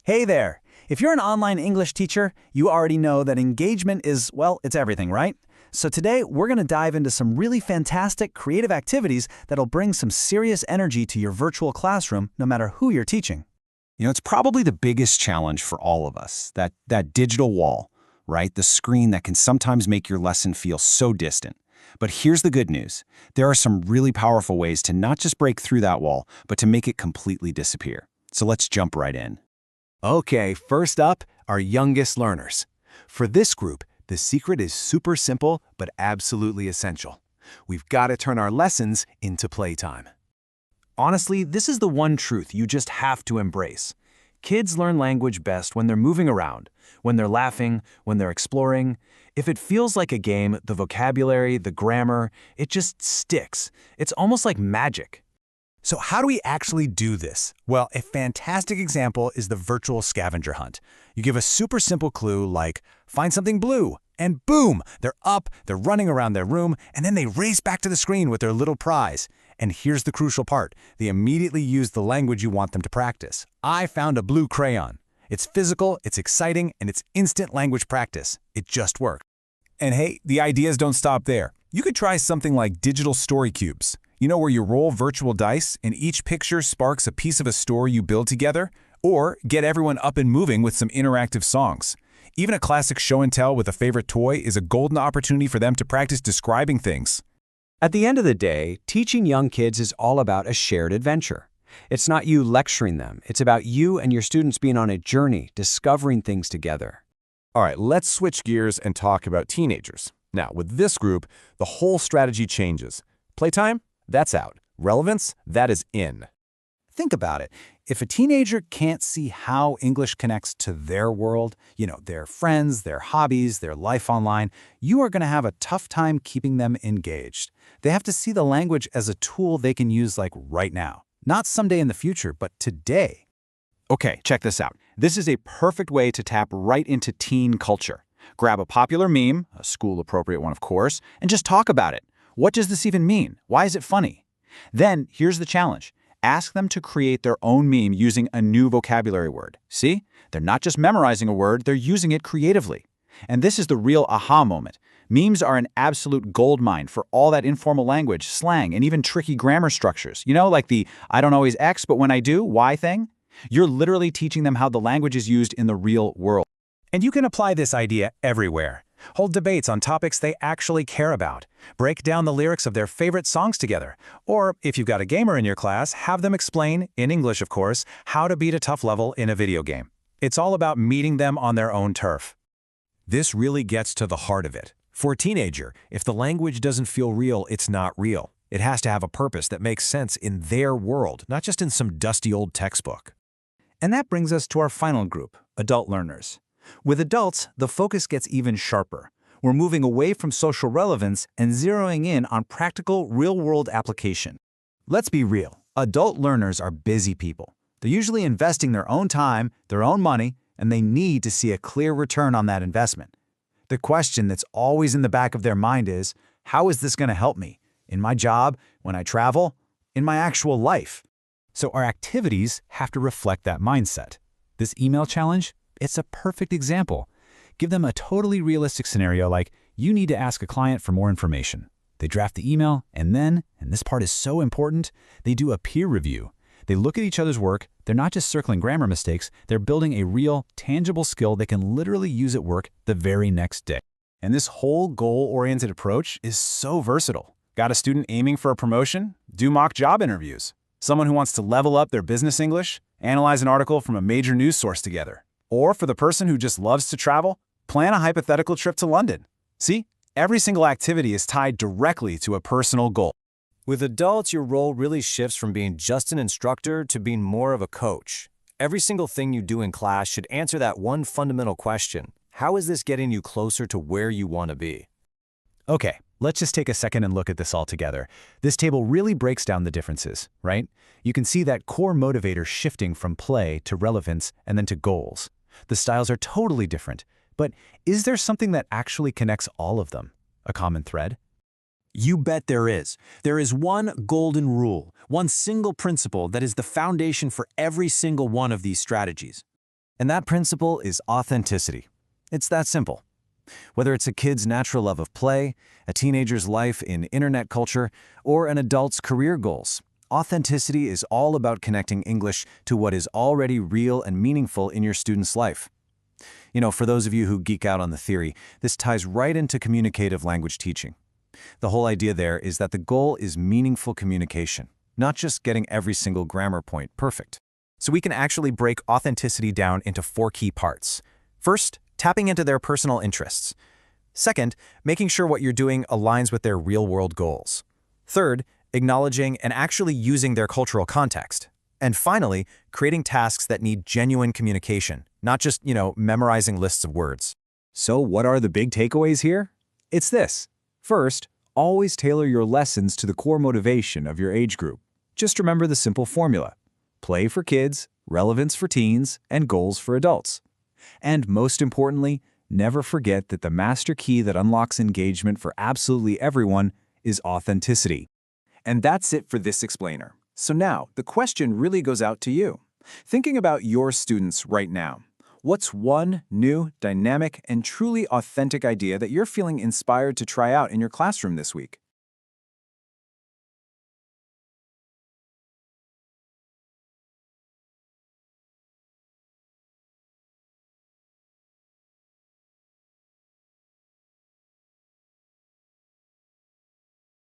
Hey there! If you're an online English teacher, you already know that engagement is, well, it's everything, right? So today, we're going to dive into some really fantastic creative activities that'll bring some serious energy to your virtual classroom, no matter who you're teaching. It's probably the biggest challenge for all of us, that digital wall, right? The screen that can sometimes make your lesson feel so distant. But here's the good news. There are some really powerful ways to not just break through that wall, but to make it completely disappear. So let's jump right in. Okay, first up, our youngest learners. For this group, the secret is super simple but absolutely essential. We've got to turn our lessons into playtime. Honestly, this is the one truth you just have to embrace. Kids learn language best when they're moving around, when they're laughing, when they're exploring. If it feels like a game, the vocabulary, the grammar, it just sticks. It's almost like magic. So how do we actually do this? Well, a fantastic example is the virtual scavenger hunt. You give a super simple clue like, find something blue, and boom, they're up, they're running around their room, and then they race back to the screen with their little prize. And here's the crucial part. They immediately use the language you want them to practice. I found a blue crayon. It's physical, it's exciting, and it's instant language practice. It just works. And hey, the ideas don't stop there. You could try something like digital story cubes. Where you roll virtual dice and each picture sparks a piece of a story you build together? Or get everyone up and moving with some interactive songs. Even a classic show and tell with a favorite toy is a golden opportunity for them to practice describing things. At the end of the day, teaching young kids is all about a shared adventure. It's not you lecturing them. It's about you and your students being on a journey, discovering things together. All right, let's switch gears and talk about teenagers. Now, with this group, the whole strategy changes. Playtime? That's out. Relevance? That is in. Think about it. If a teenager can't see how English connects to their world, their friends, their hobbies, their life online, you are going to have a tough time keeping them engaged. They have to see the language as a tool they can use right now. Not someday in the future, but today. Okay, check this out. This is a perfect way to tap right into teen culture. Grab a popular meme, a school-appropriate one of course, and just talk about it. What does this even mean? Why is it funny? Then, here's the challenge. Ask them to create their own meme using a new vocabulary word. See? They're not just memorizing a word, they're using it creatively. And this is the real aha moment. Memes are an absolute goldmine for all that informal language, slang, and even tricky grammar structures. Like the I don't always X, but when I do, Y thing? You're literally teaching them how the language is used in the real world. And you can apply this idea everywhere. Hold debates on topics they actually care about. Break down the lyrics of their favorite songs together. Or, if you've got a gamer in your class, have them explain, in English of course, how to beat a tough level in a video game. It's all about meeting them on their own turf. This really gets to the heart of it. For a teenager, if the language doesn't feel real, it's not real. It has to have a purpose that makes sense in their world, not just in some dusty old textbook. And that brings us to our final group, adult learners. With adults, the focus gets even sharper. We're moving away from social relevance and zeroing in on practical, real-world application. Let's be real. Adult learners are busy people. They're usually investing their own time, their own money, and they need to see a clear return on that investment. The question that's always in the back of their mind is, how is this going to help me? In my job, when I travel, in my actual life? So our activities have to reflect that mindset. This email challenge? It's a perfect example. Give them a totally realistic scenario like, you need to ask a client for more information. They draft the email, and then, and this part is so important, they do a peer review. They look at each other's work. They're not just circling grammar mistakes. They're building a real, tangible skill they can literally use at work the very next day. And this whole goal-oriented approach is so versatile. Got a student aiming for a promotion? Do mock job interviews. Someone who wants to level up their business English? Analyze an article from a major news source together. Or for the person who just loves to travel, plan a hypothetical trip to London. See, every single activity is tied directly to a personal goal. With adults, your role really shifts from being just an instructor to being more of a coach. Every single thing you do in class should answer that one fundamental question. How is this getting you closer to where you want to be? Okay, let's just take a second and look at this all together. This table really breaks down the differences, right? You can see that core motivator shifting from play to relevance and then to goals. The styles are totally different, but is there something that actually connects all of them? A common thread? You bet there is. There is one golden rule, one single principle that is the foundation for every single one of these strategies. And that principle is authenticity. It's that simple. Whether it's a kid's natural love of play, a teenager's life in internet culture, or an adult's career goals, authenticity is all about connecting English to what is already real and meaningful in your student's life. You know, for those of you who geek out on the theory, this ties right into communicative language teaching. The whole idea there is that the goal is meaningful communication, not just getting every single grammar point perfect. So we can actually break authenticity down into 4 key parts. First, tapping into their personal interests. Second, making sure what you're doing aligns with their real-world goals. Third, acknowledging and actually using their cultural context. And finally, creating tasks that need genuine communication, not just, memorizing lists of words. So what are the big takeaways here? It's this. First, always tailor your lessons to the core motivation of your age group. Just remember the simple formula: play for kids, relevance for teens, and goals for adults. And most importantly, never forget that the master key that unlocks engagement for absolutely everyone is authenticity. And that's it for this explainer. So now, the question really goes out to you. Thinking about your students right now, what's one new, dynamic, and truly authentic idea that you're feeling inspired to try out in your classroom this week?